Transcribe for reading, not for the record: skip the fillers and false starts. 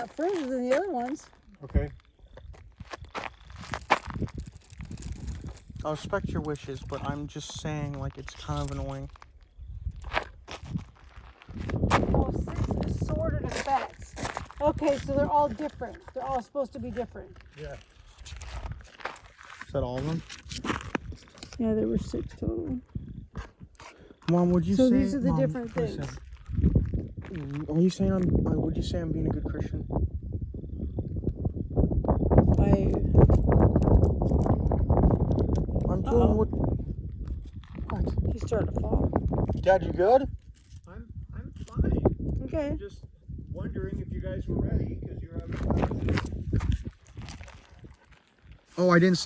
got further than the other ones. Okay. I'll respect your wishes, but I'm just saying, like, it's kind of annoying. Oh, 6 assorted effects. Okay, so they're all different. They're all supposed to be different. Yeah. Is that all of them? Yeah, there were 6 total. Mom, would you say... So these are the Mom, different listen. things. Are you saying would you say I'm being a good Christian? I'm doing what? He's starting to fall. Dad, you good? I'm fine. Okay. I'm just wondering if you guys were ready because you're out of. Oh, I didn't